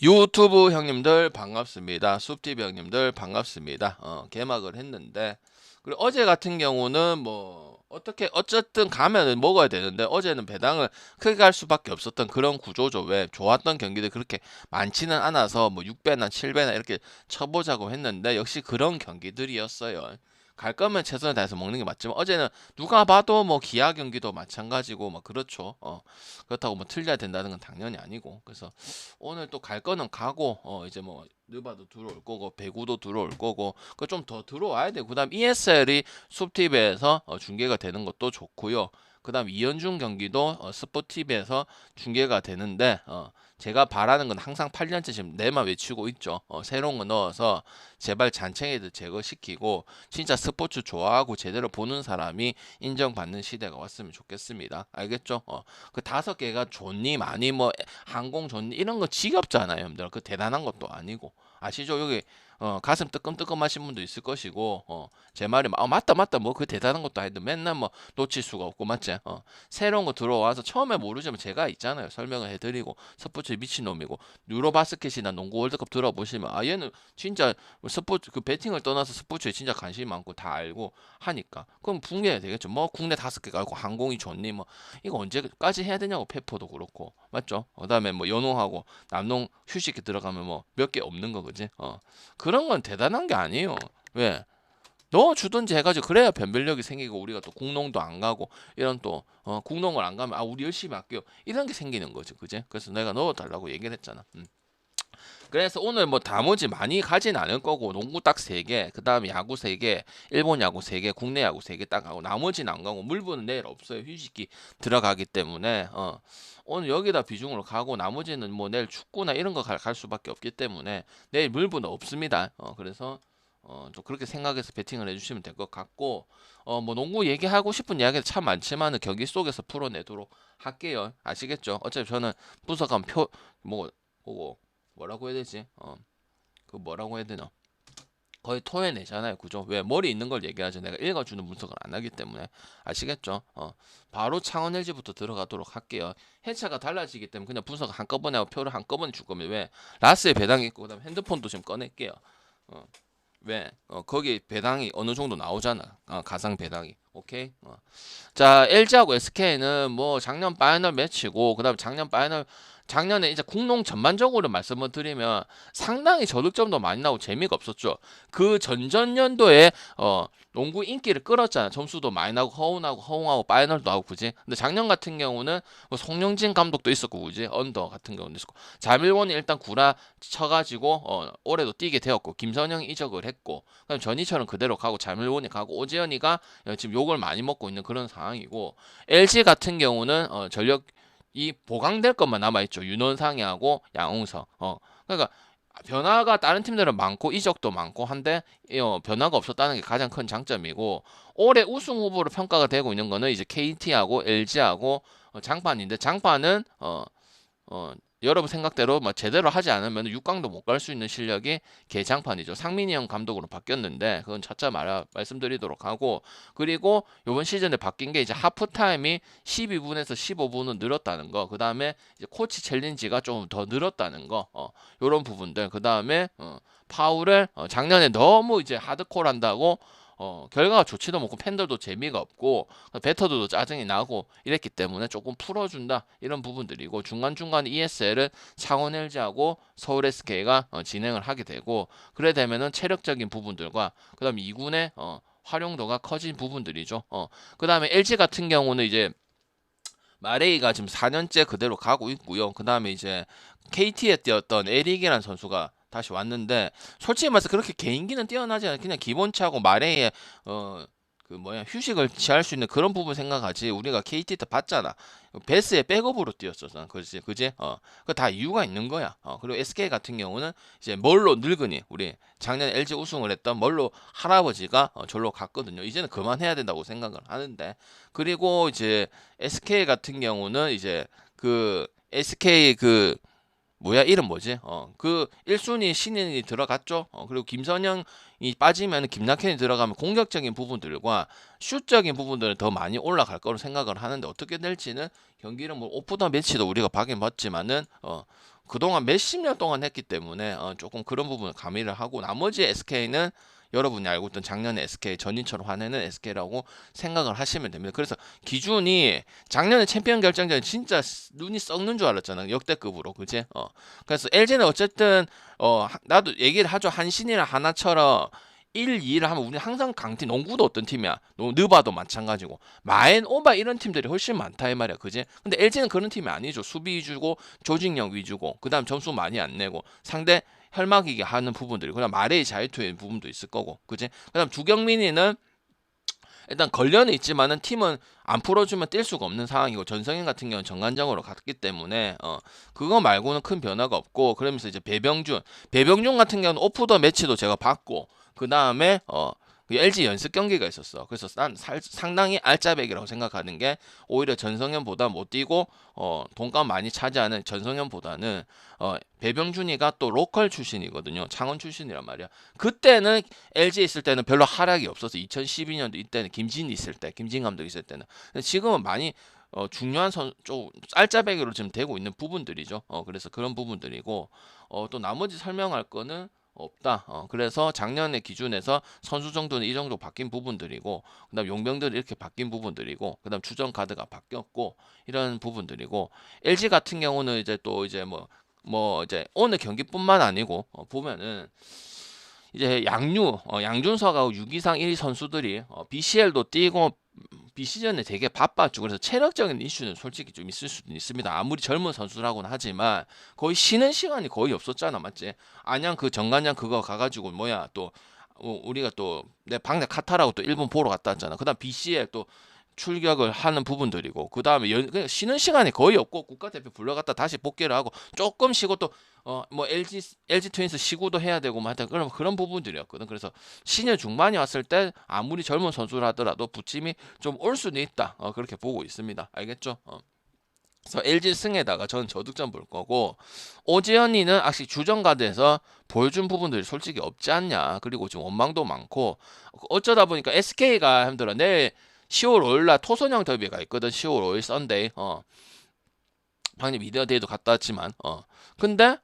유튜브 형님들 반갑습니다. 숲TV 형님들 반갑습니다. 개막을 했는데, 그리고 어제 같은 경우는 뭐 어떻게 어쨌든 가면은 먹어야 되는데 어제는 배당을 크게 갈 수밖에 없었던 그런 구조죠. 왜 좋았던 경기들 그렇게 많지는 않아서 뭐 6배나 7배나 이렇게 쳐보자고 했는데 역시 그런 경기들이었어요. 갈 거면 최선을 다해서 먹는 게 맞지만 어제는 누가 봐도 뭐 기아 경기도 마찬가지고 뭐 그렇죠. 그렇다고 뭐 틀려야 된다는 건 당연히 아니고, 그래서 오늘 또 갈 거는 가고, 이제 뭐 느바도 들어올 거고 배구도 들어올 거고 그 좀 더 들어와야 되고, 그다음 ESL이 숲TV에서 중계가 되는 것도 좋고요. 그다음 이연중 경기도 스포티비에서 중계가 되는데, 제가 바라는 건 항상 8년째 지금 내만 외치고 있죠. 새로운 거 넣어서 제발 잔챙이들 제거시키고 진짜 스포츠 좋아하고 제대로 보는 사람이 인정받는 시대가 왔으면 좋겠습니다. 알겠죠? 그 5개가 좋니 많이 뭐 항공 좋니 이런 거 지겹잖아요, 여러분들. 그 대단한 것도 아니고. 아시죠? 여기 가슴 뜨끔뜨끔하신 분도 있을 것이고, 제 말이 맞다 맞다 뭐 그 대단한 것도 아닌데 맨날 뭐 놓칠 수가 없고, 맞지? 새로운 거 들어와서 처음에 모르지만 제가 있잖아요, 설명을 해드리고. 스포츠 미친놈이고, 유로바스켓이나 농구 월드컵 들어보시면 얘는 진짜 스포츠 그 배팅을 떠나서 스포츠에 진짜 관심이 많고 다 알고 하니까 그럼 붕괴해야 되겠죠. 뭐 국내 5개 알고 항공이 좋니 뭐 이거 언제까지 해야 되냐고. 페퍼도 그렇고, 맞죠? 그다음에 뭐 연호하고 남농 휴식기 들어가면 뭐 몇 개 없는 거, 그지? 그런 건 대단한 게 아니에요. 왜? 넣어주든지 해가지고 그래야 변별력이 생기고 우리가 또 국농도 안 가고 이런 또 국농을 안 가면 우리 열심히 할게요 이런 게 생기는 거죠, 그제? 그래서 내가 넣어달라고 얘기를 했잖아. 그래서 오늘 뭐 다무지 많이 가진 않을 거고, 농구 딱 3개, 그 다음에 야구 3개, 일본 야구 3개, 국내 야구 3개 딱 하고 나머지는 안 가고, 물분은 내일 없어요. 휴식기 들어가기 때문에 오늘 여기다 비중으로 가고 나머지는 뭐 내일 축구나 이런 거 갈 수밖에 없기 때문에 내일 물분은 없습니다. 그래서 좀 그렇게 생각해서 배팅을 해주시면 될 것 같고, 뭐 농구 얘기하고 싶은 이야기가 참 많지만은 경기 속에서 풀어내도록 할게요. 아시겠죠? 어차피 저는 분석한 뭐 보고 뭐라고 해야 되지? 그 뭐라고 해야 되나? 거의 토해내잖아요, 그죠? 왜 머리 있는 걸 얘기하죠. 내가 읽어주는 분석을 안 하기 때문에. 아시겠죠? 바로 창원 LG부터 들어가도록 할게요. 해차가 달라지기 때문에 그냥 분석 한꺼번에 하고 표를 한꺼번에 줄 거면, 왜 라스에 배당이 있고 그다음 핸드폰도 지금 꺼낼게요. 어, 왜? 거기 배당이 어느 정도 나오잖아. 가상 배당이. 오케이? 자, LG하고 SK는 뭐 작년 파이널 매치고, 그다음에 작년에 이제 국농 전반적으로 말씀을 드리면 상당히 저득점도 많이 나오고 재미가 없었죠. 그 전전년도에 농구 인기를 끌었잖아. 점수도 많이 나고 허웅하고 파이널도 하고, 그지? 근데 작년 같은 경우는 뭐 송영진 감독도 있었고, 그지? 언더 같은 경우도 있었고, 자밀원이 일단 구라 쳐가지고 올해도 뛰게 되었고, 김선영이 이적을 했고, 그다음 전이철은 그대로 가고 자밀원이 가고 오재현이가 지금 욕을 많이 먹고 있는 그런 상황이고, LG 같은 경우는 전력 이 보강될 것만 남아있죠. 윤원상이하고 양홍석. 그러니까 변화가 다른 팀들은 많고 이적도 많고 한데 변화가 없었다는 게 가장 큰 장점이고, 올해 우승 후보로 평가가 되고 있는 거는 이제 KT하고 LG하고 장판인데, 장판은 어, 여러분 생각대로 뭐 제대로 하지 않으면 6강도 못 갈 수 있는 실력이 개장판이죠. 상민이 형 감독으로 바뀌었는데 그건 차차 말씀드리도록 하고, 그리고 이번 시즌에 바뀐 게 이제 하프타임이 12분에서 15분은 늘었다는 거, 그 다음에 이제 코치 챌린지가 좀 더 늘었다는 거, 이런 부분들, 그 다음에 파울을 작년에 너무 이제 하드콜 한다고 결과가 좋지도 않고 팬들도 재미가 없고 배터들도 짜증이 나고 이랬기 때문에 조금 풀어준다 이런 부분들이고, 중간중간 ESL은 창원 LG하고 서울 SK가 진행을 하게 되고, 그래 되면은 체력적인 부분들과 그다음 2군의 활용도가 커진 부분들이죠. 그다음에 LG 같은 경우는 이제 마레이가 지금 4년째 그대로 가고 있고요. 그 다음에 이제 KT에 뛰었던 에릭이라는 선수가 다시 왔는데, 솔직히 말해서 그렇게 개인기는 뛰어나지 않아. 그냥 기본차고 마레이의 그 뭐야 휴식을 취할 수 있는 그런 부분 생각하지. 우리가 KT 때 봤잖아. 베스의 백업으로 뛰었었잖아. 그지, 그지? 그 다 이유가 있는 거야. 그리고 SK 같은 경우는 이제 멀로 늙은이, 우리 작년 LG 우승을 했던 멀로 할아버지가 절로 갔거든요. 이제는 그만해야 된다고 생각을 하는데, 그리고 이제 SK 같은 경우는 이제 그 SK 그 뭐야 이름 뭐지? 그 1순위 신인이 들어갔죠. 그리고 김선영이 빠지면 김낙현이 들어가면 공격적인 부분들과 슛적인 부분들은 더 많이 올라갈 거로 생각을 하는데, 어떻게 될지는 경기는 뭐 오프더 매치도 우리가 봐긴 봤지만은 그동안 몇십 년 동안 했기 때문에 조금 그런 부분을 가미를 하고 나머지 SK는 여러분이 알고 있던 작년에 SK 전인처럼 화내는 SK라고 생각을 하시면 됩니다. 그래서 기준이 작년에 챔피언 결정전 진짜 눈이 썩는 줄 알았잖아. 역대급으로. 그지? 그래서 LG는 어쨌든 나도 얘기를 하죠. 한신이랑 하나처럼 1, 2를 하면 우리는 항상 강팀, 농구도 어떤 팀이야. 느바도 마찬가지고. 마엔, 오바 이런 팀들이 훨씬 많다 이 말이야. 그지? 근데 LG는 그런 팀이 아니죠. 수비 위주고 조직력 위주고 그다음 점수 많이 안 내고 상대 혈막이게 하는 부분들이 그다음 마레이 자유투의 부분도 있을 거고. 그지? 그다음 주경민이는 일단 걸려는 있지만은 팀은 안 풀어주면 뛸 수가 없는 상황이고 전성현 같은 경우는 정관장으로 갔기 때문에 그거 말고는 큰 변화가 없고 그러면서 이제 배병준 같은 경우는 오프 더 매치도 제가 봤고 그 다음에 LG 연습 경기가 있었어. 그래서 난 상당히 알짜배기라고 생각하는 게 오히려 전성현보다 못 뛰고 돈값 많이 차지하는 전성현보다는 배병준이가 또 로컬 출신이거든요. 창원 출신이란 말이야. 그때는 LG 있을 때는 별로 하락이 없어서 2012년도 이때는 김진 있을 때, 김진 감독 있을 때는. 근데 지금은 많이 중요한 좀 알짜배기로 지금 되고 있는 부분들이죠. 그래서 그런 부분들이고 또 나머지 설명할 거는 없다. 그래서 작년의 기준에서 선수 정도는 이 정도 바뀐 부분들이고, 그다음 용병들이 이렇게 바뀐 부분들이고, 그다음 추정 카드가 바뀌었고 이런 부분들이고, LG 같은 경우는 이제 또 이제 뭐 이제 오늘 경기뿐만 아니고 보면은 이제 양준석하고 유기상 1위 선수들이 BCL도 뛰고 비시즌에 되게 바빴죠. 그래서 체력적인 이슈는 솔직히 좀 있을 수도 있습니다. 아무리 젊은 선수라고는 하지만 거의 쉬는 시간이 거의 없었잖아, 맞지? 안양 그 정관장 그거 가가지고 뭐야 또 우리가 또 내 방내 카타라고 또 일본 보러 갔다 왔잖아. 그다음 BCL 또 출격을 하는 부분들이고 그 다음에 그냥 쉬는 시간이 거의 없고 국가대표 불러갔다 다시 복귀를 하고 조금 쉬고 또 뭐 LG 트윈스 시구도 해야 되고 뭐 하여튼 그런 부분들이었거든. 그래서 시즌 중반이 왔을 때 아무리 젊은 선수라 하더라도 부침이 좀 올 수는 있다. 그렇게 보고 있습니다. 알겠죠? 그래서 LG 승에다가 저는 저득점 볼 거고 오재현이는 확실히 주전가드에서 보여준 부분들이 솔직히 없지 않냐. 그리고 지금 원망도 많고 어쩌다 보니까 SK가 힘들어. 내일 10월 5일날 토선형 더비가 있거든. 10월 5일 썬데이. 방금 미디어 데이도 갔다 왔지만 근데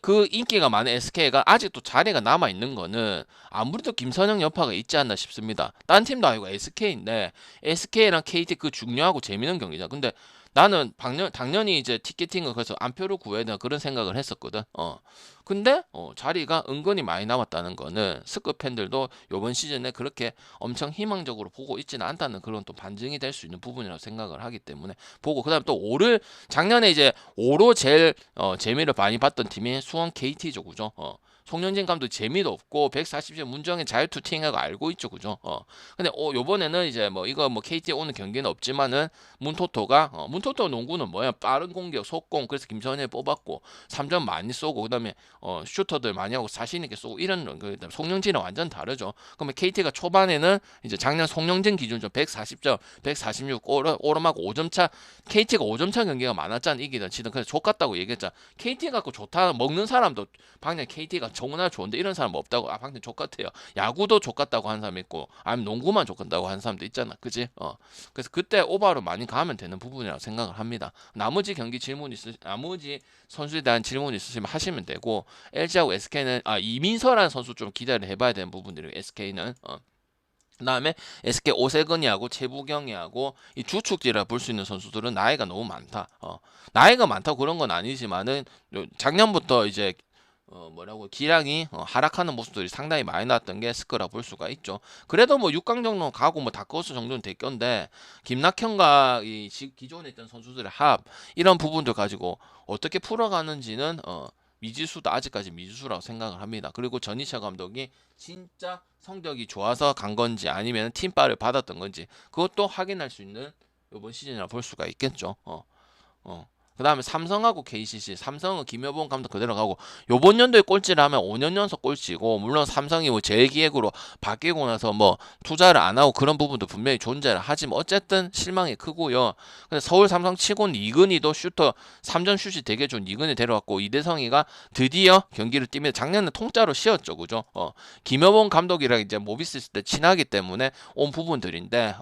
그 인기가 많은 SK가 아직도 자리가 남아 있는 거는 아무래도 김선영 여파가 있지 않나 싶습니다. 딴 팀도 아니고 SK인데 SK랑 KT 그 중요하고 재밌는 경기잖아. 근데 나는 당연히 이제 티켓팅을 그래서 안표를 구해야 되나 그런 생각을 했었거든. 근데 자리가 은근히 많이 남았다는 거는 스크 팬들도 이번 시즌에 그렇게 엄청 희망적으로 보고 있지는 않다는 그런 또 반증이 될 수 있는 부분이라고 생각을 하기 때문에 보고 그다음 또 작년에 이제 5로 제일 재미를 많이 봤던 팀이 수원 KT죠, 그죠? 송영진 감독 재미도 없고 140점 문정의 자유투 팅하고 알고 있죠, 그죠? 근데 요번에는 이제 뭐 이거 뭐 KT 오늘 경기는 없지만은 문토토 농구는 뭐야? 빠른 공격, 속공. 그래서 김선혜 뽑았고 3점 많이 쏘고 그다음에 슈터들 많이 하고 자신 있게 쏘고 이런 송영진은 완전 다르죠. 그러면 KT가 초반에는 이제 작년 송영진 기준점 140점, 146 오름하고 5점 차 KT가 5점 차 경기가 많았잖아. 이기던 지든 그래서 좋겠다고 얘기했잖아. KT 갖고 좋다 먹는 사람도 방금 KT가 정말 좋은데 이런 사람 없다고 방금 족같아요. 야구도 족같다고 하는 사람 있고 아니면 농구만 족같다고 하는 사람도 있잖아. 그지? 그래서 그때 오바로 많이 가면 되는 부분이라고 생각을 합니다. 나머지 나머지 선수에 대한 질문 있으시면 하시면 되고 LG하고 SK는 이민서라는 선수 좀 기대를 해봐야 되는 부분들이 SK는 그다음에 SK 오세근이하고 최부경이하고 이 주축지라 볼 수 있는 선수들은 나이가 너무 많다. 나이가 많다고 그런 건 아니지만은 작년부터 이제 기량이 하락하는 모습들이 상당히 많이 나왔던 게 스크라 볼 수가 있죠. 그래도 뭐 6강 정도 가고 뭐 다크호스 정도는 될 건데 김낙현과 이 기존에 있던 선수들의 합 이런 부분들 가지고 어떻게 풀어가는지는 미지수도 아직까지 미지수라고 생각을 합니다. 그리고 전희철 감독이 진짜 성적이 좋아서 간 건지 아니면 팀빨을 받았던 건지 그것도 확인할 수 있는 이번 시즌이라 볼 수가 있겠죠. 그 다음에 삼성하고 KCC, 삼성은 김여봉 감독 그대로 가고 요번 연도에 꼴찌를 하면 5년 연속 꼴찌고 물론 삼성이 뭐 재기획으로 바뀌고 나서 뭐 투자를 안 하고 그런 부분도 분명히 존재를 하지만 어쨌든 실망이 크고요. 근데 서울 삼성 치고는 이근희도 슈터 3점 슛이 되게 좋은 이근희 데려왔고 이대성이가 드디어 경기를 뛰며 작년에 통짜로 쉬었죠, 그죠? 김여봉 감독이랑 이제 모비스 있을 때 친하기 때문에 온 부분들인데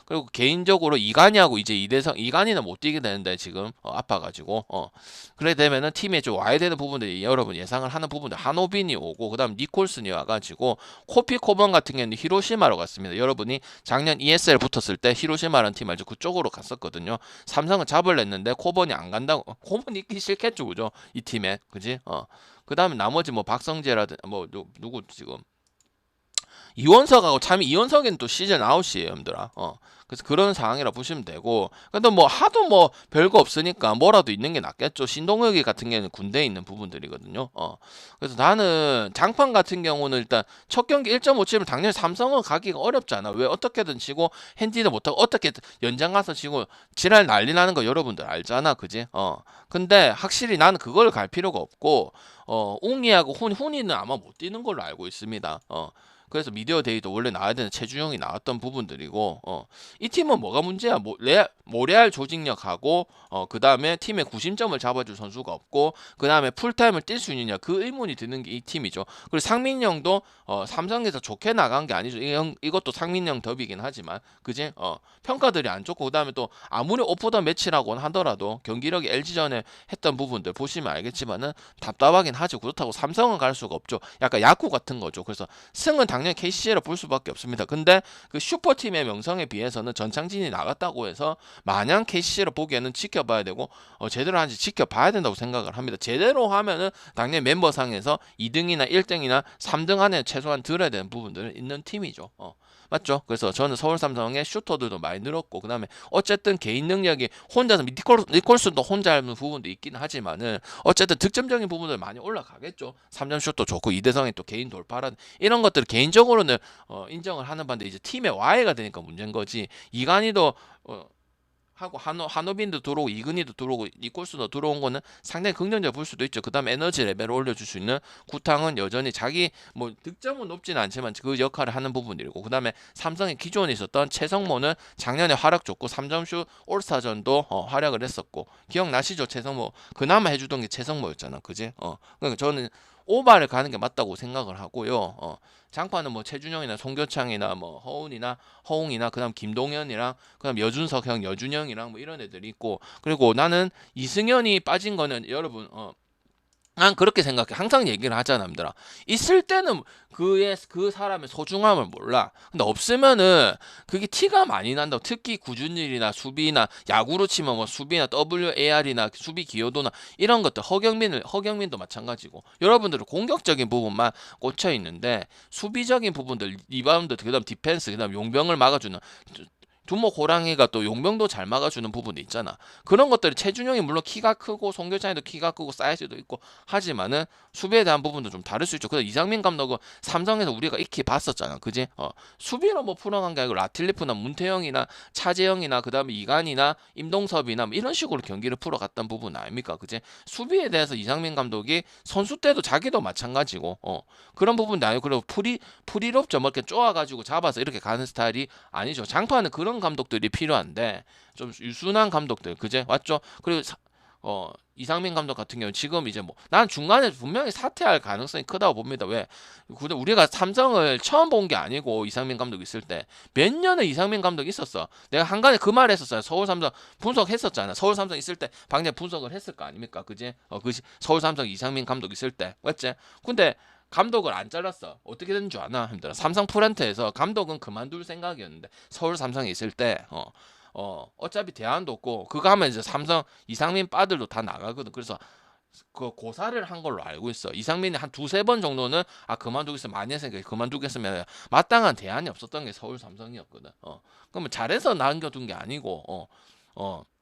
그리고 개인적으로 이간희하고 이제 이대성 이간희는 못 뛰게 되는데 지금 아파 높아가지고 그래 되면은 팀에 좀 와야 되는 부분들이 여러분 예상을 하는 부분들 한오빈이 오고 그다음 니콜슨이 와가지고 코피 코번 같은 경우는 히로시마로 갔습니다. 여러분이 작년 ESL 붙었을 때 히로시마라는 팀 알죠? 그쪽으로 갔었거든요. 삼성은 잡을냈는데 코번이 안 간다고. 코번이 있기 싫겠죠, 그죠? 이 팀에 그지? 그다음에 나머지 뭐 박성재라든 뭐 누구 지금 이원석하고 참 이원석은 또 시즌 아웃이에요, 여러분들아. 그래서 그런 상황이라 보시면 되고. 근데 뭐 하도 뭐 별거 없으니까 뭐라도 있는 게 낫겠죠. 신동혁이 같은 경우는 군대에 있는 부분들이거든요. 그래서 나는 장판 같은 경우는 일단 첫 경기 1.5 치면 당연히 삼성은 가기가 어렵잖아. 왜 어떻게든 치고 핸디도 못하고 어떻게 연장 가서 치고 지랄 난리 나는 거 여러분들 알잖아, 그지? 근데 확실히 나는 그걸 갈 필요가 없고 웅이하고 훈이는 아마 못 뛰는 걸로 알고 있습니다. 그래서 미디어 데이도 원래 나와야 되는 최준용이 나왔던 부분들이고 이 팀은 뭐가 문제야? 모레알 조직력하고 그 다음에 팀의 구심점을 잡아줄 선수가 없고 그 다음에 풀타임을 뛸 수 있느냐 그 의문이 드는 게 이 팀이죠. 그리고 상민영도 삼성에서 좋게 나간 게 아니죠. 이것도 상민영 덕이긴 하지만 그지? 평가들이 안 좋고 그 다음에 또 아무리 오프 더 매치라고 하더라도 경기력이 LG전에 했던 부분들 보시면 알겠지만은 답답하긴 하죠. 그렇다고 삼성은 갈 수가 없죠. 약간 야구 같은 거죠. 그래서 승은 당연히 KCC로 볼 수밖에 없습니다. 근데 그 슈퍼팀의 명성에 비해서는 전창진이 나갔다고 해서 마냥 KCC로 보기에는 지켜봐야 되고 제대로 하는지 지켜봐야 된다고 생각을 합니다. 제대로 하면은 당연히 멤버상에서 2등이나 1등이나 3등 안에 최소한 들어야 되는 부분들은 있는 팀이죠. 맞죠? 그래서 저는 서울 삼성의 슈터들도 많이 늘었고 그다음에 어쨌든 개인 능력이 혼자서 니콜슨도 혼자 하는 부분도 있긴 하지만은 어쨌든 득점적인 부분들 많이 올라가겠죠. 3점 슛도 좋고 이대성이 또 개인 돌파라는 이런 것들을 개인적으로는 인정을 하는 반대 이제 팀의 와해가 되니까 문제인 거지. 이간희도 하고 한호빈도 들어오고 이근희도 들어오고 니콜스도 들어온 거는 상당히 긍정적으로 볼 수도 있죠. 그 다음 에너지 레벨을 올려줄 수 있는 구탕은 여전히 자기 뭐 득점은 높지는 않지만 그 역할을 하는 부분이고 그 다음에 삼성의 기존에 있었던 최성모는 작년에 활약 좋고 3점슛 올스타전도 활약을 했었고 기억나시죠? 최성모 그나마 해주던 게 최성모였잖아, 그지? 그러니까 저는 오바를 가는 게 맞다고 생각을 하고요. 장판은 뭐 최준영이나 송교창이나 뭐 허웅이나 그다음 김동현이랑 그다음 여준석 형, 여준영이랑 뭐 이런 애들이 있고 그리고 나는 이승현이 빠진 거는 여러분 난 그렇게 생각해. 항상 얘기를 하잖아, 남들아. 있을 때는 그 사람의 소중함을 몰라. 근데 없으면은 그게 티가 많이 난다고. 특히 구준일이나 수비나 야구로 치면 뭐 수비나 WAR이나 수비 기여도나 이런 것들 허경민도 마찬가지고. 여러분들은 공격적인 부분만 꽂혀 있는데 수비적인 부분들 리바운드 그다음 디펜스 그다음 용병을 막아주는 두목 호랑이가 또 용병도 잘 막아주는 부분이 있잖아. 그런 것들이 최준영이 물론 키가 크고 송교창이도 키가 크고 사이즈도 있고 하지만은 수비에 대한 부분도 좀 다를 수 있죠. 그래서 이상민 감독은 삼성에서 우리가 익히 봤었잖아, 그지? 수비로 뭐 풀어간 게 아니고 라틸리프나 문태영이나 차재영이나 그다음에 이간이나 임동섭이나 뭐 이런 식으로 경기를 풀어갔던 부분 아닙니까, 그지? 수비에 대해서 이상민 감독이 선수 때도 자기도 마찬가지고 그런 부분도 아니고 그리고 프리롭 좀 이렇게 쪼아가지고 잡아서 이렇게 가는 스타일이 아니죠. 장판은 그런 감독들이 필요한데 좀 유순한 감독들 그제 맞죠? 그리고 이상민 감독 같은 경우 지금 이제 뭐 난 중간에 분명히 사퇴할 가능성이 크다고 봅니다. 왜? 우리가 삼성을 처음 본 게 아니고 이상민 감독 있을 때 몇 년에 이상민 감독 있었어. 내가 한간에 그 말 했었어요. 서울 삼성 분석했었잖아. 서울 삼성 있을 때 방금 분석을 했을 거 아닙니까? 그지? 서울 삼성 이상민 감독 있을 때 맞지? 근데 감독을 안 잘랐어. 어떻게 된 줄 아나? 힘들어. 삼성 프런트에서 감독은 그만둘 생각이었는데 서울 삼성에 있을 때 어차피 대안도 없고 그거 하면 이제 삼성 이상민 빠들도 다 나가거든. 그래서 그 고사를 한 걸로 알고 있어. 이상민이 한 두세 번 정도는 그만두겠으면 많이 했으니까 그만두겠으면 마땅한 대안이 없었던 게 서울 삼성이었거든. 그러면 잘해서 남겨둔 게 아니고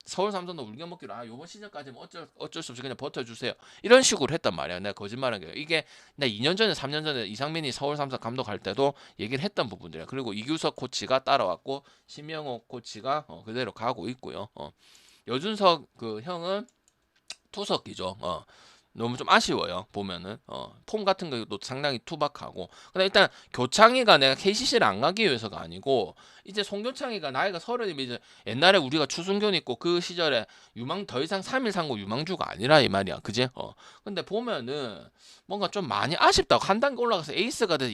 서울 삼성도 울겨먹기로 요번 시즌까지는 어쩔 수 없이 그냥 버텨주세요. 이런 식으로 했단 말이야. 내가 거짓말한 게 이게 내가 2년 전에 3년 전에 이상민이 서울 삼성 감독할 때도 얘기를 했던 부분들이야. 그리고 이규석 코치가 따라왔고 신명호 코치가 그대로 가고 있고요. 여준석 그 형은 투석이죠. 너무 좀 아쉬워요. 보면은 폼 같은 것도 상당히 투박하고. 근데 일단 교창이가 내가 KCC를 안 가기 위해서가 아니고 이제 송교창이가 나이가 30이면 이제 옛날에 우리가 추승균 있고 그 시절에 유망 더 이상 3일 상고 유망주가 아니라 이 말이야. 그지? 근데 보면은 뭔가 좀 많이 아쉽다고. 한 단계 올라가서 에이스가 돼서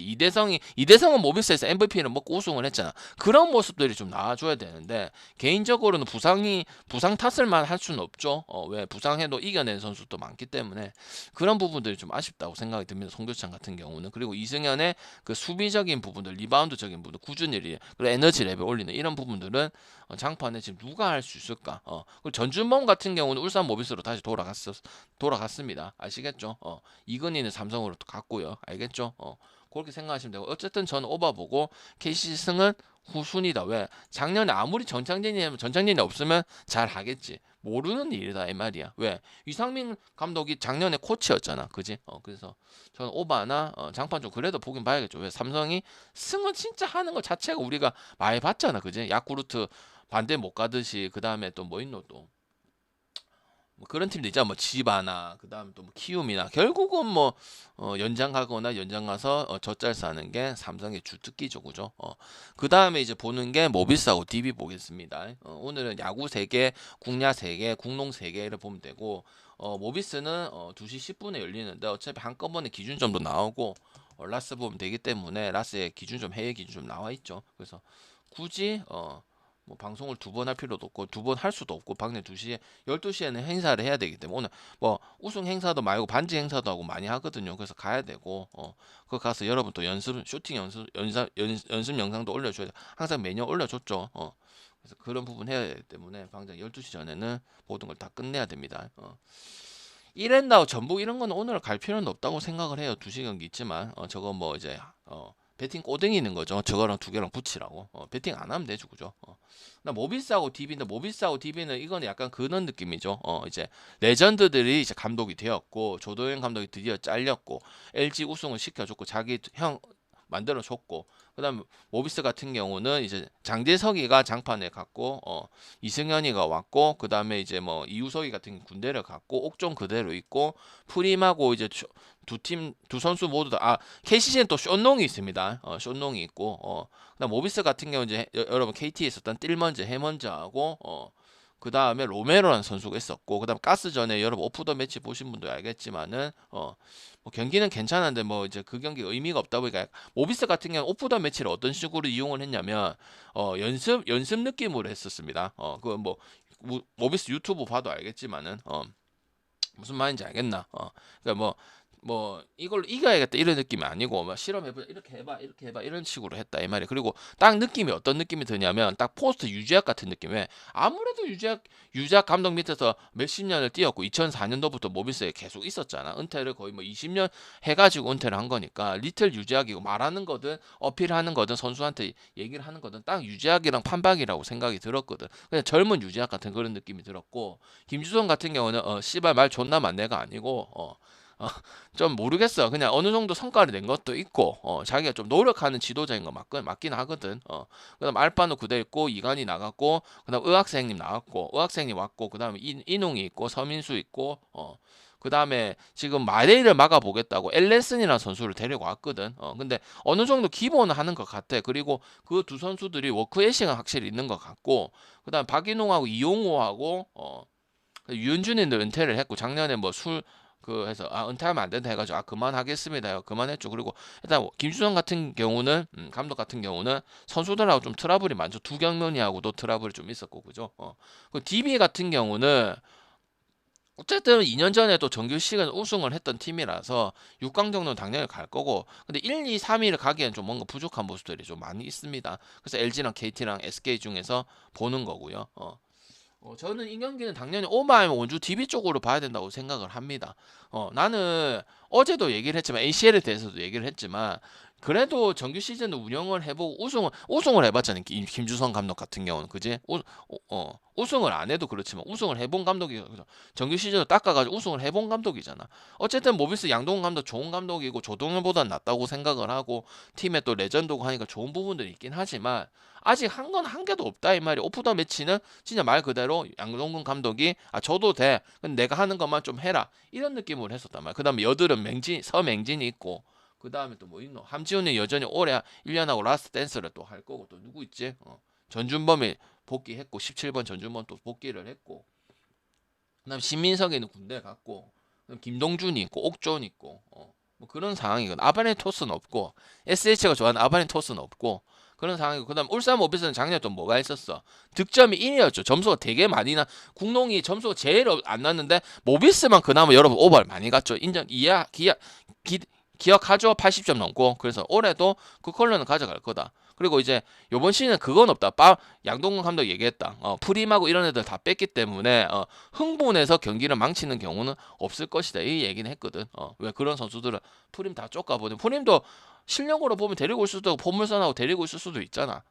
이대성은 모비스에서 MVP를 먹고 우승을 했잖아. 그런 모습들이 좀 나와줘야 되는데 개인적으로는 부상 탓을만 할 수는 없죠. 왜 부상해도 이겨낸 선수도 많기 때문에 그런 부분들이 좀 아쉽다고 생각이 듭니다. 송교창 같은 경우는. 그리고 이승현의 그 수비적인 부분들, 리바운드적인 부분들, 꾸준히 그리고 에너지 레벨 올리는 이런 부분들은 장판에 지금 누가 할 수 있을까? 그리고 전준범 같은 경우는 울산 모비스로 다시 돌아갔습니다. 아시겠죠? 이근희는 삼성으로 또 갔고요. 알겠죠? 그렇게 생각하시면 되고 어쨌든 저는 오바 보고 KCC 승은 후순위다. 왜? 작년에 아무리 전창진이 없으면 잘 하겠지. 모르는 일이다 이 말이야. 왜? 이상민 감독이 작년에 코치였잖아. 그지? 그래서 저는 오바나 장판 좀 그래도 보긴 봐야겠죠. 왜? 삼성이 승은 진짜 하는 것 자체가 우리가 많이 봤잖아. 그지? 야쿠르트 반대 못 가듯이 그 다음에 또 뭐 있노 또. 뭐 그런 팀도 있잖아. 뭐 지바나 그다음 또 뭐 키움이나 결국은 뭐 연장 가거나 연장 가서 젖잘 싸는 게 삼성의 주특기죠, 그죠? 그다음에 이제 보는 게 모비스하고 DB 보겠습니다. 오늘은 야구 3개, 국야 3개, 국농 3개를 보면 되고 모비스는 2시 10분에 열리는데 어차피 한꺼번에 기준점도 나오고 라스 보면 되기 때문에 라스의 기준점 해외 기준점 나와 있죠. 그래서 굳이 뭐 방송을 2번 할 필요도 없고 2번 할 수도 없고 방내 2시에 12시에는 행사를 해야 되기 때문에 오늘 뭐 우승 행사도 말고 반지 행사도 하고 많이 하거든요. 그래서 가야 되고 그거 가서 여러분 또 슈팅 연습 영상도 올려줘야 돼. 항상 매년 올려줬죠. 그래서 그런 부분 해야 되기 때문에 당장 12시 전에는 모든 걸 다 끝내야 됩니다. 이랜다우 전북 이런 거는 오늘 갈 필요는 없다고 생각을 해요. 2시 경기 있지만 저거 뭐 이제 배팅 꼬등이 있는 거죠. 저거랑 2개랑 붙이라고. 배팅 안 하면 되죠, 그죠? 나 모비스하고 DB인데 모비스하고 DB는 이거는 약간 그런 느낌이죠. 이제 레전드들이 이제 감독이 되었고 조도현 감독이 드디어 잘렸고 LG 우승을 시켜줬고 자기 형 만들어줬고 그다음 모비스 같은 경우는 이제 장대석이가 장판에 갔고 이승현이가 왔고 그다음에 이제 뭐 이우석이 같은 군대를 갔고 옥종 그대로 있고 프림하고 이제 두 선수 모두 다 KCC는 또 쇼농이 있습니다. 쇼농이 있고 그다음 모비스 같은 경우 이제 여러분 KT에 있었던 띨먼즈 해먼즈하고 그 다음에 로메로라는 선수가 있었고 그 다음 가스 전에 여러분 오프 더 매치 보신 분도 알겠지만은 뭐 경기는 괜찮은데 뭐 이제 그 경기 의미가 없다 보니까 모비스 같은 경우는 오프 더 매치를 어떤 식으로 이용을 했냐면 연습 느낌으로 했었습니다. 그 뭐 모비스 유튜브 봐도 알겠지만은 무슨 말인지 알겠나? 그러니까 뭐 이걸로 이겨야겠다 이런 느낌이 아니고 뭐 실험해보자 이렇게 해봐 이런 식으로 했다 이 말이에요. 그리고 딱 느낌이 어떤 느낌이 드냐면 딱 포스트 유재학 같은 느낌에 아무래도 유재학 감독 밑에서 몇십 년을 뛰었고 2004년도부터 모비스에 계속 있었잖아. 은퇴를 거의 뭐 20년 해가지고 은퇴를 한 거니까 리틀 유재학이고 말하는 거든 어필하는 거든 선수한테 얘기를 하는 거든 딱 유재학이랑 판박이라고 생각이 들었거든. 그냥 젊은 유재학 같은 그런 느낌이 들었고 김주성 같은 경우는 씨발 말 존나 만내가 아니고 좀 모르겠어. 그냥 어느 정도 성과를 낸 것도 있고, 자기가 좀 노력하는 지도자인 거 맞긴 하거든. 그다음 알바노 그대 있고, 이관이 나갔고, 그다음 의학생님 나왔고, 의학생님 왔고, 그다음에 이농이 있고, 서민수 있고, 그 다음에 지금 마레이를 막아보겠다고 엘레슨이라는 선수를 데리고 왔거든. 근데 어느 정도 기본은 하는 것 같아. 그리고 그 두 선수들이 워크애싱은 확실히 있는 것 같고, 그 다음 박인홍하고 이용호하고, 유현준이는 은퇴를 했고, 작년에 뭐 해서 은퇴하면 안 된다 해가지고 그만하겠습니다. 그만했죠. 그리고 일단 김주성 같은 경우는 감독 같은 경우는 선수들하고 좀 트러블이 많죠. 두경민이하고도 트러블이 좀 있었고 그죠. 그 DB 같은 경우는 어쨌든 2년 전에 또 정규 시즌 우승을 했던 팀이라서 6강 정도는 당연히 갈 거고 근데 1, 2, 3위를 가기엔 좀 뭔가 부족한 모습들이 좀 많이 있습니다. 그래서 LG랑 KT랑 SK 중에서 보는 거고요. 저는 이 경기는 당연히 오마이와 원주 DB 쪽으로 봐야 된다고 생각을 합니다. 나는 어제도 얘기를 했지만 ACL에 대해서도 얘기를 했지만 그래도 정규 시즌을 운영을 해보고 우승을 해봤잖아요. 김주성 감독 같은 경우는 그지? 우승을 안 해도 그렇지만 우승을 해본 감독이 정규 시즌을 닦아가지고 우승을 해본 감독이잖아. 어쨌든 모비스 양동근 감독 좋은 감독이고 조동현보단 낫다고 생각을 하고 팀에 또 레전드고 하니까 좋은 부분들이 있긴 하지만 아직 한 건 한 개도 없다 이 말이. 오프 더 매치는 진짜 말 그대로 양동근 감독이 줘도 돼. 근데 내가 하는 것만 좀 해라. 이런 느낌으로 했었단 말이야. 그다음에 여드름 서맹진이 있고 그 다음에 또 뭐 있노? 함지훈이 여전히 올해 1년하고 라스트 댄스를 또 할 거고 또 누구 있지? 전준범이 복귀했고 17번 전준범 또 복귀를 했고 그다음 신민석이는 군대 갔고 그다음 김동준이 있고 옥존 있고 뭐 그런 상황이거든. 아바네토스는 없고 SH가 좋아하는 아바네토스는 없고 그런 상황이고 그다음 울산 모비스는 작년에 또 뭐가 있었어? 득점이 1위였죠. 점수가 되게 많이 국농이 점수가 제일 안 났는데 모비스만 그나마 여러분 오버를 많이 갔죠. 인정 기억하죠? 80점 넘고. 그래서 올해도 그 컬러는 가져갈 거다. 그리고 이제 요번 시즌은 그건 없다. 양동근 감독 얘기했다. 프림하고 이런 애들 다 뺐기 때문에 흥분해서 경기를 망치는 경우는 없을 것이다. 이 얘기는 했거든. 왜 그런 선수들은 프림 다 쫓가보는 프림도 실력으로 보면 데리고 올 수도 있고 포물선하고 데리고 있을 수도 있잖아.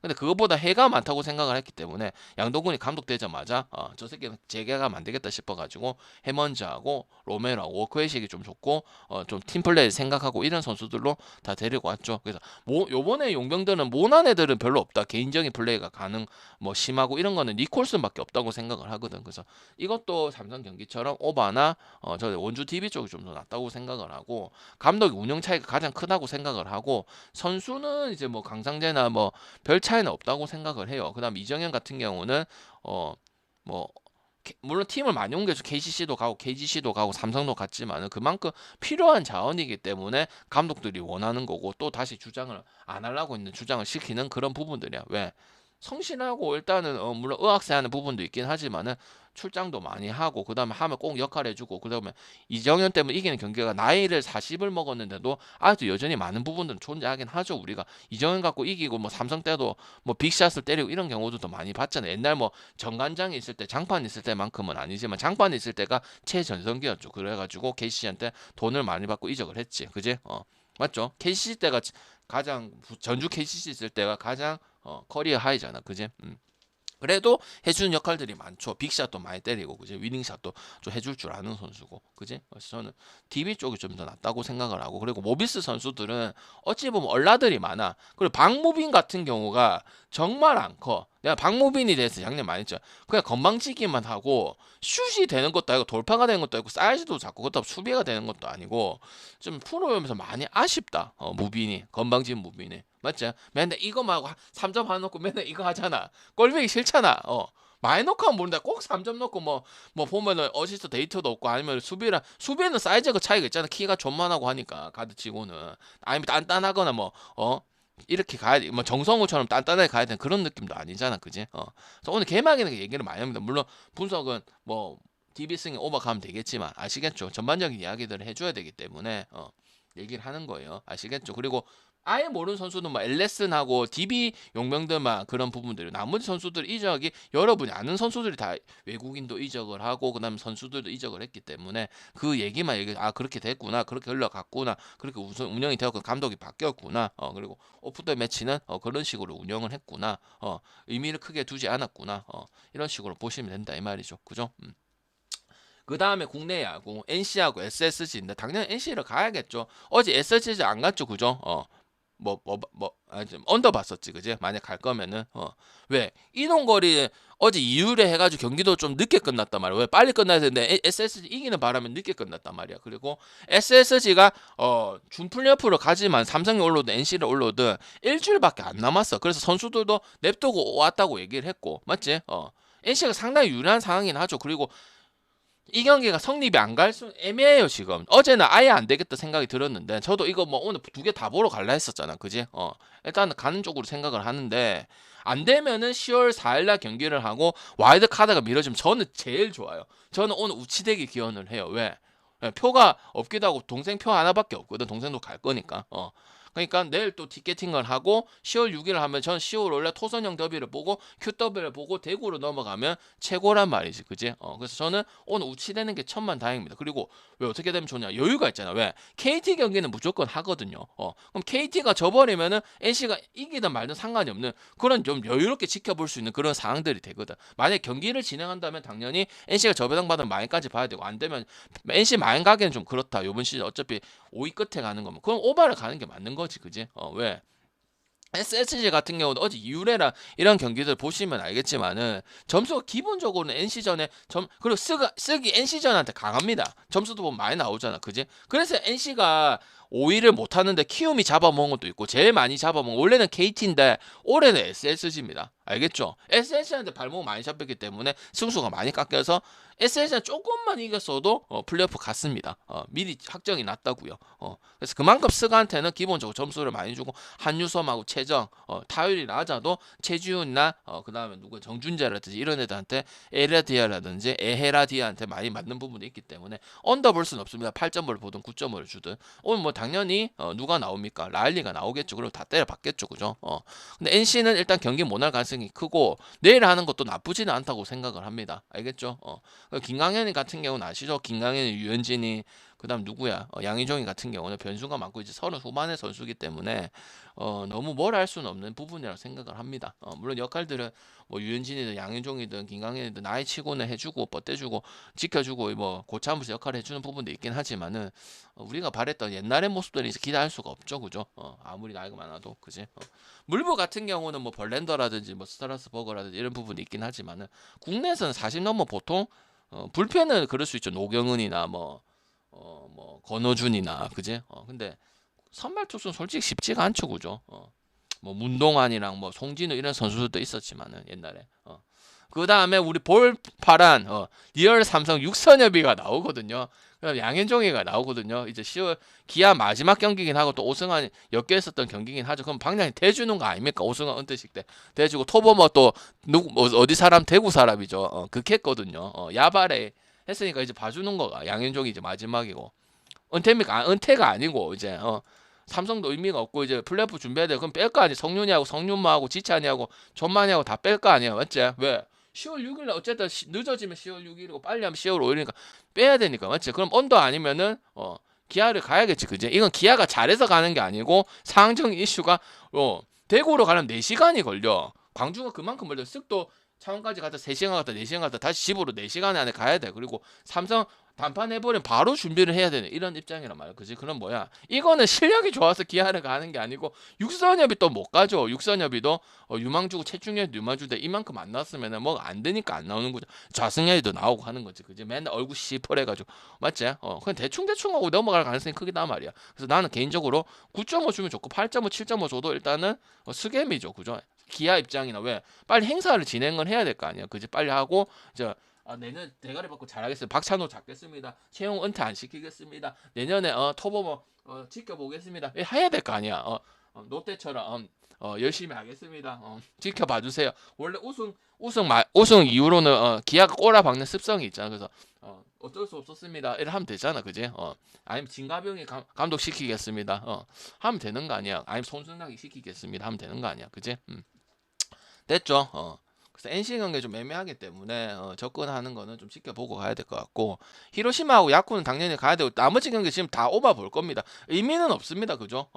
근데 그것보다 해가 많다고 생각을 했기 때문에 양동근이 감독되자마자 저 새끼는 재계가 안 되겠다 싶어가지고 해먼즈하고 로메로하고 워크웨이식이 좀 좋고 좀 팀플레이 생각하고 이런 선수들로 다 데리고 왔죠. 그래서 요번에 용병들은 모난 애들은 별로 없다. 개인적인 플레이가 가능 뭐 심하고 이런 거는 니콜슨밖에 없다고 생각을 하거든. 그래서 이것도 삼성 경기처럼 오바나 저 원주 DB 쪽이 좀 더 낫다고 생각을 하고 감독 운영 차이가 가장 크다고 생각을 하고 선수는 이제 뭐 강상재나 뭐 별 차이는 없다고 생각을 해요. 그다음 이정현 같은 경우는 뭐 물론 팀을 많이 옮겨서 KCC도 가고 KGC도 가고 삼성도 갔지만은 그만큼 필요한 자원이기 때문에 감독들이 원하는 거고 또 다시 주장을 안 하려고 있는 주장을 시키는 그런 부분들이야. 왜? 성실하고 일단은 물론 의학세 하는 부분도 있긴 하지만은 출장도 많이 하고 그다음에 하면 꼭 역할 해주고 그다음에 이정현 때문에 이기는 경기가 나이를 40을 먹었는데도 아직도 여전히 많은 부분들은 존재하긴 하죠. 우리가 이정현 갖고 이기고 뭐 삼성 때도 뭐 빅샷을 때리고 이런 경우도 많이 봤잖아요. 옛날 뭐 정관장이 있을 때 장판 있을 때만큼은 아니지만 장판 있을 때가 최전성기였죠. 그래가지고 KCC한테 돈을 많이 받고 이적을 했지. 그지? 맞죠? KCC 때가 가장 전주 KCC 있을 때가 가장 커리어 하이잖아. 그지? 그래도 해주는 역할들이 많죠. 빅샷도 많이 때리고, 그지? 위닝샷도 좀 해줄 줄 아는 선수고, 그지? 그래서 저는 DB 쪽이 좀 더 낫다고 생각을 하고, 그리고 모비스 선수들은 어찌 보면 얼라들이 많아. 그리고 박무빈 같은 경우가 정말 안 커. 내가 박무빈에 대해서 작년 많이 했죠. 그냥 건방지기만 하고 슛이 되는 것도 아니고 돌파가 되는 것도 아니고 사이즈도 작고 그렇다고 수비가 되는 것도 아니고 좀 프로면서 많이 아쉽다. 무빈이 건방진 무빈이 맞지? 맨날 이거만 하고 3점 하나 넣고 맨날 이거 하잖아. 꼴보기 싫잖아. 많이 넣고 하면 모른다. 꼭 3점 넣고 뭐 보면은 어시스트 데이터도 없고 아니면 수비는 사이즈가 차이가 있잖아. 키가 존만하고 하니까 가드 치고는 아니면 단단하거나 뭐 이렇게 가야 돼. 뭐 정성우처럼 단단하게 가야 되는 그런 느낌도 아니잖아. 그지? 그래서 오늘 개막에는 얘기를 많이 합니다. 물론 분석은 뭐 DB 승에 오버가면 되겠지만 아시겠죠? 전반적인 이야기들을 해줘야 되기 때문에 얘기를 하는 거예요. 아시겠죠? 그리고 아예 모르는 선수는 뭐 엘레슨하고 DB 용병들만 그런 부분들이 나머지 선수들 이적이 여러분이 아는 선수들이 다 외국인도 이적을 하고 그다음에 선수들도 이적을 했기 때문에 그 얘기만 그렇게 됐구나 그렇게 흘러갔구나 그렇게 운영이 되었고 감독이 바뀌었구나 그리고 오프 더 매치는 그런 식으로 운영을 했구나 의미를 크게 두지 않았구나 이런 식으로 보시면 된다 이 말이죠. 그죠? 그 다음에 국내 야구 NC하고 SSG인데 당연히 NC를 가야겠죠. 어제 SSG 안 갔죠, 그죠? 언더 봤었지, 그지? 만약 갈 거면은 왜 이동거리 어제 2율에 해가지고 경기도 좀 늦게 끝났단 말이야. 왜 빨리 끝나야 되는데 SSG 이기는 바람에 늦게 끝났단 말이야. 그리고 SSG가 준 플레이오프로 가지만 삼성이 올라오든 NC를 올라오든 일주일밖에 안 남았어. 그래서 선수들도 냅두고 왔다고 얘기를 했고, 맞지? NC가 상당히 유리한 상황이긴 하죠. 그리고 이 경기가 성립이 안 갈 수 애매해요 지금. 어제는 아예 안 되겠다 생각이 들었는데 저도 이거 뭐 오늘 두 개 다 보러 갈라 했었잖아, 그지? 일단은 가는 쪽으로 생각을 하는데 안 되면은 10월 4일날 경기를 하고 와일드 카드가 미뤄지면 저는 제일 좋아요. 저는 오늘 우치대기 기원을 해요. 왜? 표가 없기도 하고 동생 표 하나밖에 없거든. 동생도 갈 거니까. 그러니까 내일 또 티켓팅을 하고 10월 6일 하면 전 10월 원래 토선형 더비를 보고 QW를 보고 대구로 넘어가면 최고란 말이지, 그지? 그래서 저는 오늘 우치되는 게 천만다행입니다. 그리고 왜 어떻게 되면 좋냐? 여유가 있잖아. 왜? KT 경기는 무조건 하거든요. 그럼 KT가 져버리면은 NC가 이기든 말든 상관이 없는 그런 좀 여유롭게 지켜볼 수 있는 그런 상황들이 되거든. 만약 경기를 진행한다면 당연히 NC가 저배당받은 마인까지 봐야 되고 안 되면 NC 마인 가기는 좀 그렇다. 요번 시즌 어차피 5위 끝에 가는 거면 그럼 오바를 가는 게 맞는 거지, 그지? 왜? SSG 같은 경우도 어제 이유래랑 이런 경기들 보시면 알겠지만은 점수가 기본적으로는 NC전에 그리고 쓰기 NC전한테 강합니다. 점수도 보면 많이 나오잖아, 그지? 그래서 NC가 5위를 못하는데 키움이 잡아먹은 것도 있고 제일 많이 잡아먹은 원래는 KT인데 올해는 SSG입니다. 알겠죠? SSG한테 발목 많이 잡혔기 때문에 승수가 많이 깎여서 SSG는 조금만 이겼어도 플레이오프 갔습니다. 미리 확정이 났다고요. 그래서 그만큼 스가한테는 기본적으로 점수를 많이 주고 한유섬하고 최정, 타율이 낮아도 최지훈이나 그 다음에 누구 정준재라든지 이런 애들한테 에라디아라든지 에헤라디아한테 많이 맞는 부분이 있기 때문에 언더 볼 수는 없습니다. 8점을 보든 9점을 주든 오늘 뭐 당연히 누가 나옵니까? 라일리가 나오겠죠. 그리고 다 때려박겠죠, 그죠? 근데 NC는 일단 경기 못 날 가능성이 크고 내일 하는 것도 나쁘지는 않다고 생각을 합니다. 알겠죠? 김강현이 같은 경우는 아시죠? 김강현이 유현진이 그다음 누구야? 양희종이 같은 경우는 변수가 많고 이제 30 후반의 선수기 때문에 너무 뭘 할 수는 없는 부분이라고 생각을 합니다. 물론 역할들은 뭐 유현진이든 양희종이든 김강현이든 나이 치고는 해주고 뻗대주고 지켜주고 뭐 고참부서 역할을 해주는 부분도 있긴 하지만은 우리가 바랬던 옛날의 모습들이 이제 기대할 수가 없죠, 그죠? 아무리 나이가 많아도 그지? 물부 같은 경우는 뭐 벌렌더라든지 뭐 스트라스버거라든지 이런 부분이 있긴 하지만은 국내에서는 40 넘어 보통 불펜은 그럴 수 있죠. 노경은이나 뭐 권호준이나 그지? 근데 선발 투수는 솔직히 쉽지가 않죠, 그죠? 뭐 문동환이랑 뭐 송진우 이런 선수들도 있었지만은 옛날에. 그 다음에 우리 볼파란 리얼 삼성 육선엽이가 나오거든요. 그다음 양현종이가 나오거든요. 이제 10월 기아 마지막 경기긴 하고 또 오승환 엮여 있었던 경기긴 하죠. 그럼 방장이 대주는 거 아닙니까? 오승환 은퇴식 때 대주고 토보모 또 누구 뭐 어디 사람 대구 사람이죠. 극했거든요. 야발에 했으니까 이제 봐주는 거가 양현종이 이제 마지막이고 은퇴입니까? 은퇴가 아니고 이제 삼성도 의미가 없고 이제 플레이오프 준비해야 돼. 그럼 뺄 거 아니야. 성윤이하고 성윤마하고 지찬이하고 전만이하고 다 뺄 거 아니야. 맞지? 왜? 10월 6일 날 어쨌든 늦어지면 10월 6일이고 빨리 하면 10월 5일이니까 빼야 되니까. 맞지? 그럼 언더 아니면은 기아를 가야겠지. 그지? 이건 기아가 잘해서 가는 게 아니고 상황적인 이슈가 대구로 가려면 4시간이 걸려. 광주가 그만큼 멀려. 쓱도 창원까지 갔다 3시간 갔다 4시간 갔다 다시 집으로 4시간 안에 가야 돼. 그리고 삼성 단판 해버리면 바로 준비를 해야 되는 이런 입장이란 말이야. 그지? 그럼 뭐야? 이거는 실력이 좋아서 기아를 가는 게 아니고 육선엽이 또 못 가죠. 육선엽이도 유망주고 최중현 유망주인데 이만큼 안 나왔으면 뭐 안 되니까 안 나오는 거죠. 좌승현이도 나오고 하는 거지. 그지? 맨날 얼굴 시퍼래가지고 맞지? 그냥 대충 하고 넘어갈 가능성이 크기다 말이야. 그래서 나는 개인적으로 9.5 주면 좋고 8.5, 7.5 줘도 일단은 스겜이죠. 그죠? 기아 입장이나 왜 빨리 행사를 진행을 해야 될 거 아니야. 그지? 빨리 하고 이제 내년 대가리 받고 잘하겠습니다. 박찬호 잡겠습니다. 채용 은퇴 안 시키겠습니다. 내년에 토보모 지켜보겠습니다. 해야 될 거 아니야. 롯데처럼 열심히 하겠습니다. 지켜봐 주세요. 원래 우승 이후로는 기아가 꼬라박는 습성이 있잖아. 그래서 어쩔 수 없었습니다. 이래 하면 되잖아, 그지? 아니면 진가병이 감독 시키겠습니다. 하면 되는 거 아니야. 아니면 손승락이 시키겠습니다. 하면 되는 거 아니야, 그지? 됐죠? 그래서 NC 경기 좀 애매하기 때문에 접근하는 거는 좀 지켜보고 가야 될 것 같고 히로시마하고 야쿠는 당연히 가야 되고 나머지 경기 지금 다 오바 볼 겁니다. 의미는 없습니다, 그죠?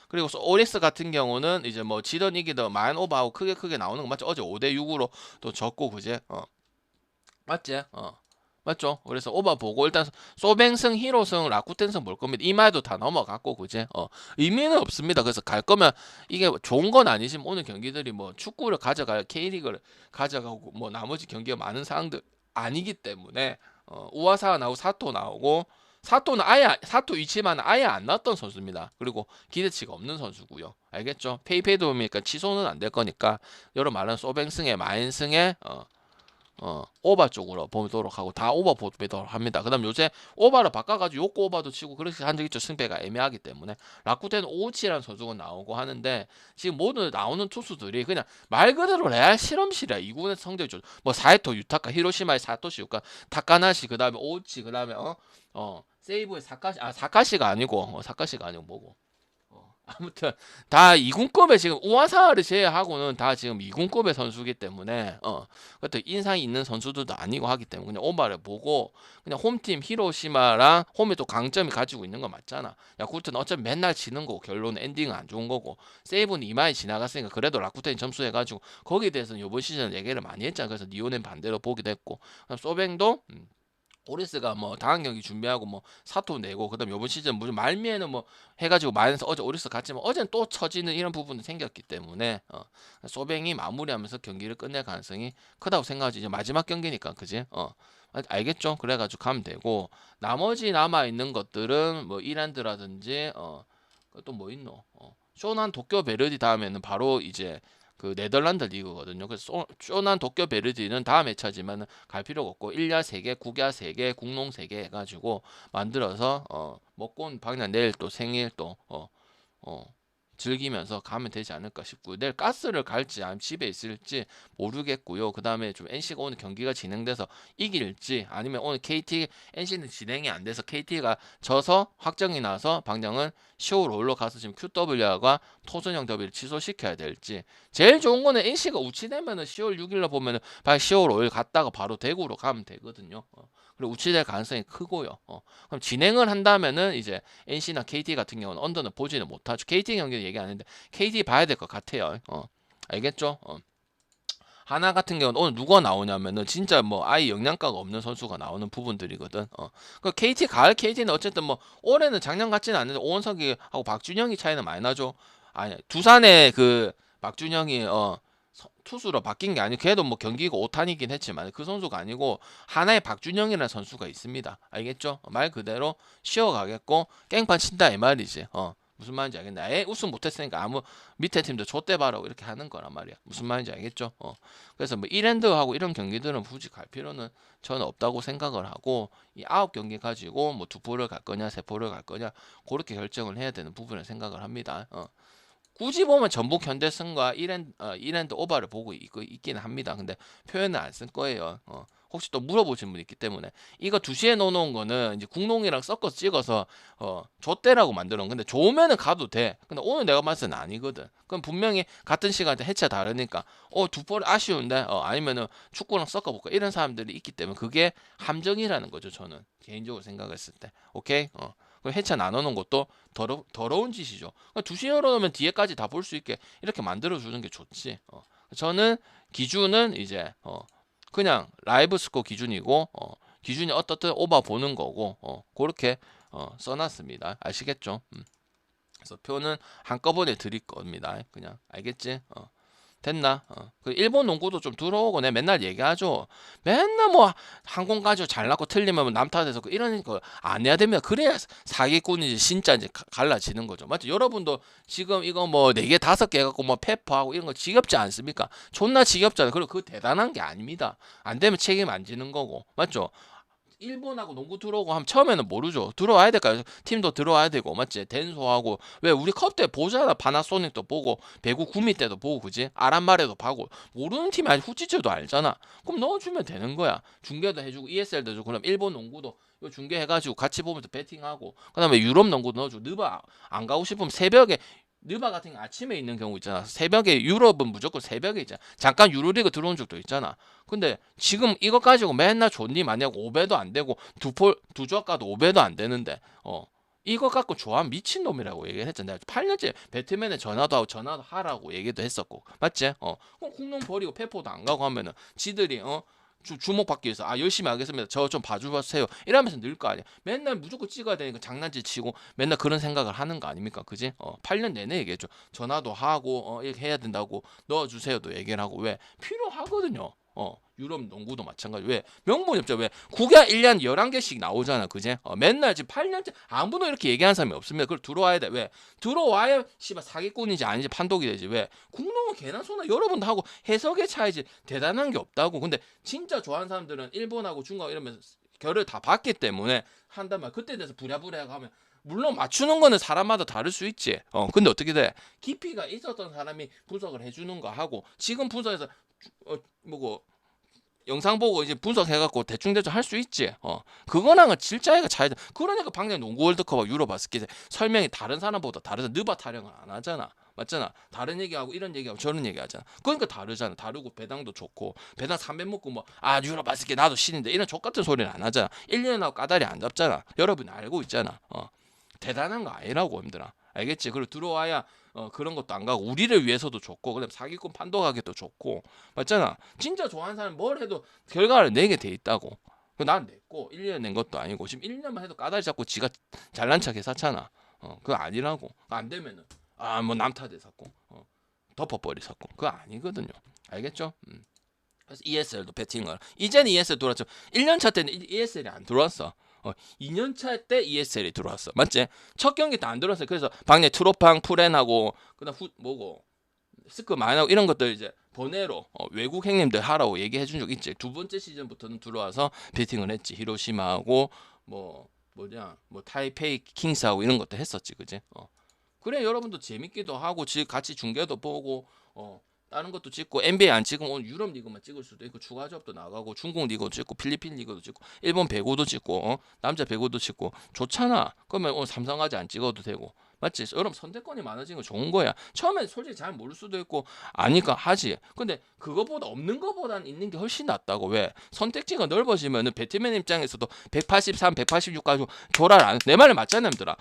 그리고 오리스 같은 경우는 이제 뭐 지던 이기던 마인 오바하고 크게 나오는 거 맞죠? 어제 5대6으로 또 졌고 그제 맞지? 맞죠? 그래서 오바 보고 일단 소뱅승, 히로승, 라쿠텐승 볼 겁니다. 이마에도 다 넘어갔고 그제 의미는 없습니다. 그래서 갈 거면 이게 좋은 건 아니지만 오늘 경기들이 뭐 축구를 가져갈 K리그를 가져가고 뭐 나머지 경기가 많은 상황들 아니기 때문에 우와사가 나오고 사토 나오고 사토는 사토 위치만 아예 안 나왔던 선수입니다. 그리고 기대치가 없는 선수고요. 알겠죠? 페이페이도 보니까 취소는 안 될 거니까 여러 말은 소뱅승에 마인승에 오바 쪽으로 보도록 하고 다 오바 보도록 합니다. 그 다음 요새 오바를 바꿔가지고 욕구 오바도 치고 그렇게 한 적이 있죠. 승패가 애매하기 때문에 라쿠텐 오우치라는 선수가 나오고 하는데 지금 모두 나오는 투수들이 그냥 말 그대로 레알 실험실이야. 2군의 성적이 좋죠. 뭐 사이토 유타카, 히로시마의 사토시 유카, 타카나시, 그 다음에 오우치, 그 다음에 세이브의 사카시가 아니고 사카시가 아니고 뭐고 아무튼 다 2군급에 지금 우아사를 제외하고는 다 지금 2군급의 선수기 때문에 그것도 인상이 있는 선수들도 아니고 하기 때문에 그냥 오바를 보고 그냥 홈팀 히로시마랑 홈이 또 강점이 가지고 있는 거 맞잖아. 야쿠르트는 어차피 맨날 지는 거고 결론 엔딩은 안 좋은 거고 세이브는 이마에 지나갔으니까 그래도 라쿠텐이 점수해가지고 거기에 대해서는 이번 시즌 얘기를 많이 했잖아. 그래서 니오넨 반대로 보기도 했고 소뱅도 오리스가 뭐 다음 경기 준비하고 뭐 사토 내고 그다음 요번 시즌 무슨 말미에는 뭐 해가지고 마이너스 어제 오리스 갔지만 어제는 또 처지는 이런 부분이 생겼기 때문에 소뱅이 마무리하면서 경기를 끝낼 가능성이 크다고 생각하지. 이제 마지막 경기니까 그지? 알겠죠? 그래가지고 가면 되고 나머지 남아 있는 것들은 뭐 이란드라든지 또 뭐 있노? 쇼난 도쿄 베르디 다음에는 바로 이제 그 네덜란드 리그거든요. 그래서 쇼난 도쿄 베르디는 다음 회차지만 갈 필요가 없고 1야 3개, 9야 3개, 국농 3개 해가지고 만들어서 먹고 온 방향 내일 또 생일 또 즐기면서 가면 되지 않을까 싶고요. 내일 가스를 갈지 아니면 집에 있을지 모르겠고요. 그 다음에 좀 NC가 오늘 경기가 진행돼서 이길지 아니면 오늘 KT NC는 진행이 안 돼서 KT가 져서 확정이 나서 방장은 10월 5일로 가서 지금 QW와 토준형 더비를 취소시켜야 될지. 제일 좋은 거는 NC가 우치되면은 10월 6일로 보면은 10월 5일 갔다가 바로 대구로 가면 되거든요. 그리고 우치될 가능성이 크고요. 그럼 진행을 한다면은 이제 NC나 KT 같은 경우는 언더는 보지는 못하죠. KT 경기는 얘기 안 했는데 KT 봐야 될 것 같아요. 알겠죠? 하나 같은 경우는 오늘 누가 나오냐면은 진짜 뭐 아예 영양가가 없는 선수가 나오는 부분들이거든. 그 KT 가을 KT는 어쨌든 뭐 올해는 작년 같지는 않는데 오원석이하고 박준영이 차이는 많이 나죠. 아니 두산의 그 박준영이 투수로 바뀐 게 아니고 걔도 뭐 경기가 5탄이긴 했지만 그 선수가 아니고 하나의 박준영이라는 선수가 있습니다. 알겠죠? 말 그대로 쉬어가겠고 깽판 친다 이 말이지. 무슨 말인지 알겠나? 우승 못했으니까 아무 밑에 팀도 좆대 봐라고 이렇게 하는 거란 말이야. 무슨 말인지 알겠죠? 그래서 뭐 이랜드하고 이런 경기들은 굳이 갈 필요는 저는 없다고 생각을 하고 이 9경기 가지고 뭐 2포를 갈 거냐 3포를 갈 거냐 그렇게 결정을 해야 되는 부분을 생각을 합니다. 굳이 보면 전북 현대승과 이랜드 오바를 보고 있기는 합니다. 근데 표현은 안 쓸 거예요. 혹시 또 물어보신 분 있기 때문에 이거 2시에 넣어놓은 거는 이제 국농이랑 섞어서 찍어서 좆대라고 만들어 놓은 근데 좋으면은 가도 돼. 근데 오늘 내가 봤을 때는 아니거든. 그럼 분명히 같은 시간대 해차 다르니까 2볼 아쉬운데 아니면은 축구랑 섞어볼까 이런 사람들이 있기 때문에 그게 함정이라는 거죠. 저는 개인적으로 생각했을 때. 오케이? 그 해차 나눠놓은 것도 더러운 짓이죠. 그러니까 2시에 열어놓으면 뒤에까지 다 볼 수 있게 이렇게 만들어주는 게 좋지. 저는 기준은 이제 그냥 라이브 스코어 기준이고 기준이 어떻든 오바 보는 거고 그렇게 써놨습니다. 아시겠죠? 그래서 표는 한꺼번에 드릴 겁니다. 그냥 알겠지? 됐나? 그 일본 농구도 좀 들어오고 내 맨날 얘기하죠. 맨날 뭐 항공 가지고 잘났고 틀리면 남 탓해서 이런 거 안 해야 됩니다. 그래야 사기꾼이지 진짜 이제 갈라지는 거죠. 맞죠? 여러분도 지금 이거 뭐 4개 5개 해갖고 뭐 페퍼하고 이런 거 지겹지 않습니까? 존나 지겹잖아요. 그리고 그거 대단한 게 아닙니다. 안 되면 책임 안 지는 거고. 맞죠? 일본하고 농구 들어오고 하면 처음에는 모르죠. 들어와야 될까요? 팀도 들어와야 되고 맞지? 덴소하고 왜 우리 컵 때 보잖아. 파나소닉도 보고 배구 구미 때도 보고 그지? 아란마레도 봐고 모르는 팀이 아니 후지츠도 알잖아. 그럼 넣어주면 되는 거야. 중계도 해주고 ESL도 해주고 그럼 일본 농구도 이거 중계해가지고 같이 보면서 배팅하고 그다음에 유럽 농구 넣어주고 느바 안 가고 싶으면 새벽에 느바 같은 게 아침에 있는 경우 있잖아. 새벽에 유럽은 무조건 새벽에 있잖아. 잠깐 유로리그 들어온 적도 있잖아. 근데 지금 이거 가지고 맨날 존니 많이 하고 5배도 안 되고 두 조합 가도 5배도 안 되는데 이거 갖고 좋아하면 미친놈이라고 얘기를 했잖아. 8년째 배트맨에 전화도 하라고 얘기도 했었고 맞지? 그럼 공룡 버리고 페포도 안 가고 하면은 지들이 주목받기 위해서 열심히 하겠습니다. 저 좀 봐주세요. 이러면서 늘 거 아니야. 맨날 무조건 찍어야 되니까 장난질 치고 맨날 그런 생각을 하는 거 아닙니까? 그지? 8년 내내 얘기해줘. 전화도 하고 이렇게 해야 된다고 넣어주세요도 얘기를 하고 왜 필요하거든요. 유럽 농구도 마찬가지. 왜 명분이 없죠. 왜 국야 1년 11개씩 나오잖아. 그제? 맨날 지금 8년째 아무도 이렇게 얘기하는 사람이 없습니다. 그걸 들어와야 돼. 왜 들어와야 씨발 사기꾼인지 아닌지 판독이 되지. 왜 국농은 개나 소나 여러분도 하고 해석의 차이지 대단한 게 없다고. 근데 진짜 좋아하는 사람들은 일본하고 중국 이러면서 결을 다 봤기 때문에 한단 말. 그때 돼서 부랴부랴 하면 물론 맞추는 거는 사람마다 다를 수 있지. 근데 어떻게 돼? 깊이가 있었던 사람이 분석을 해주는 거 하고 지금 분석해서 뭐고 영상 보고 이제 분석해갖고 대충대충 할 수 있지. 그거랑은 질자가 차이다. 그러니까 방금 농구 월드컵하고 유로 바스켓에 설명이 다른 사람보다 다르잖아. 느바 타령을 안 하잖아. 맞잖아. 다른 얘기하고 이런 얘기하고 저런 얘기하잖아. 그러니까 다르잖아. 다르고 배당도 좋고 배당 300 먹고 뭐 유로 바스켓 나도 신인데 이런 족같은 소리는 안 하잖아. 1년하고 까다리 안 잡잖아. 여러분 알고 있잖아. 대단한 거 아니라고 힘들어. 알겠지? 그리고 들어와야 그런 것도 안 가고 우리를 위해서도 좋고 그다음 사기꾼 판독하기도 좋고 맞잖아. 진짜 좋아하는 사람 뭘 해도 결과를 내게 돼 있다고. 난 냈고 1년 낸 것도 아니고 지금 1년만 해도 까다리 잡고 지가 잘난 척 해샀잖아. 그거 아니라고. 안 되면은 뭐 남 탓에 샀고 덮어버리 샀고 그거 아니거든요. 알겠죠? 그래서 ESL도 배팅을 이제는 ESL 들어왔죠. 1년차 때는 ESL이 안 들어왔어. 2년차 때 ESL이 들어왔어. 맞지? 첫 경기 때 안 들어왔어. 그래서 방내 트로팡 프렌하고 그다음 뭐고 스크 마인하고 이런 것들 이제 번외로 외국 형님들 하라고 얘기해 준 적 있지. 두 번째 시즌부터는 들어와서 배팅을 했지. 히로시마하고 뭐 타이페이 킹스하고 이런 것도 했었지. 그지? 그래 여러분도 재밌기도 하고 같이 중계도 보고 다른 것도 찍고 NBA 안 찍으면 오늘 유럽 리그만 찍을 수도 있고 추가 잡도 나가고 중국 리그도 찍고 필리핀 리그도 찍고 일본 배구도 찍고 남자 배구도 찍고 좋잖아. 그러면 오늘 삼성화재 안 찍어도 되고 맞지? 여러분 선택권이 많아지는 거 좋은 거야. 처음엔 솔직히 잘 모를 수도 있고 아니까 하지. 근데 그거보다 없는 거보단 있는 게 훨씬 낫다고. 왜? 선택지가 넓어지면은 배트맨 입장에서도 183, 186 가지고 조랄 안. 내 말에 맞잖아, 님들아.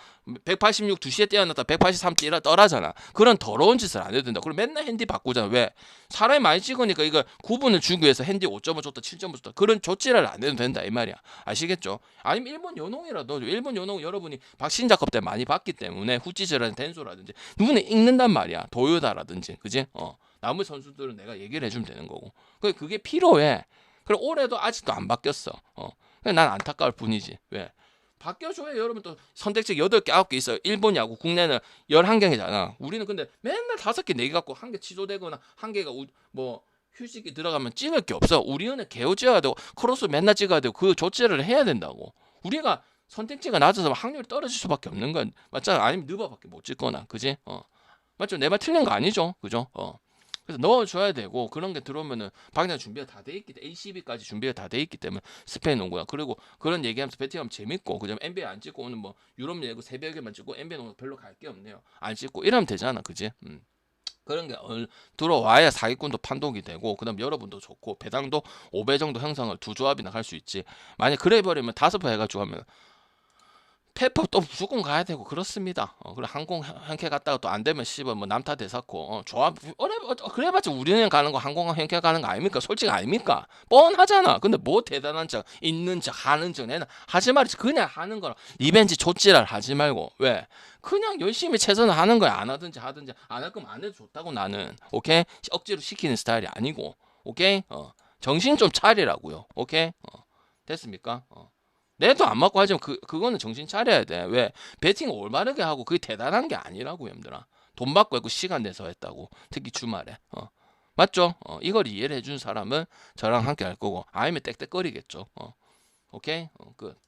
186 2시에 뛰어났다 183 뛰라 떠라잖아. 그런 더러운 짓을 안 해도 된다. 그리고 맨날 핸디 바꾸잖아. 왜? 사람이 많이 찍으니까 이거 구분을 주기 위해서 핸디 5.5 줬다 7.5 줬다 그런 조치를 안 해도 된다 이 말이야. 아시겠죠? 아니면 일본 연홍이라도 일본 연홍 여러분이 박신자컵 때 많이 봤기 때문에 후지즈라든지 덴소라든지 눈에 읽는단 말이야. 도요다라든지 그지? 남의 선수들은 내가 얘기를 해주면 되는 거고. 그게 필요해. 그리고 올해도 아직도 안 바뀌었어. 난 안타까울 뿐이지. 왜? 바뀌어줘야 여러분 또 선택지 8개 9개 있어요. 일본 야구 국내는 11경기잖아. 우리는 근데 맨날 5개 4개 갖고 한 개 취소되거나 한 개가 뭐 휴식이 들어가면 찍을 게 없어. 우리는 개우 찍어야 되고 크로스 맨날 찍어야 되고 그 조치를 해야 된다고. 우리가 선택지가 낮아서 확률이 떨어질 수밖에 없는 건 맞잖아. 아니면 느바밖에 못 찍거나 그지? 맞죠? 내 말 틀린 거 아니죠? 그죠? 그래서 넣어줘야 되고 그런 게 들어오면은 방향 준비가 다 돼 있기 때문에 ACB까지 준비가 다 돼 있기 때문에 스페인 농구야. 그리고 그런 얘기하면서 배팅하면 재밌고 그다음 NBA 안 찍고 오늘 뭐 유럽 리그 새벽에만 찍고 NBA 농구 별로 갈 게 없네요. 안 찍고 이러면 되잖아, 그지? 그런 게 들어와야 사기꾼도 판독이 되고 그다음 여러분도 좋고 배당도 5배 정도 형성을 두 조합이나 할 수 있지. 만약 그래 버리면 5배 해가지고 하면 페퍼 또 무조건 가야 되고 그렇습니다. 그리고 항공 현캐 갔다가 또 안 되면 씹어 뭐 남탓 대사고 조합 그래봤자 우리는 가는 거 항공 현캐 가는 거 아닙니까? 솔직히 아닙니까? 뻔하잖아. 근데 뭐 대단한 척 있는 척 하는 척 내는 하지 말지. 그냥 하는 거라 리벤지 족지랄 하지 말고. 왜? 그냥 열심히 최선을 하는 거야. 안 하든지 하든지 안 할 거면 안 해도 좋다고 나는. 오케이? 억지로 시키는 스타일이 아니고. 오케이? 정신 좀 차리라고요. 오케이? 됐습니까? 내도 안 맞고 하지만 그거는 정신 차려야 돼. 왜? 배팅 올바르게 하고 그게 대단한 게 아니라고 형들아. 돈 받고 했고 시간 내서 했다고. 특히 주말에. 맞죠? 이걸 이해를 해준 사람은 저랑 함께 할 거고 아니면 땡땡거리겠죠. 오케이? 끝.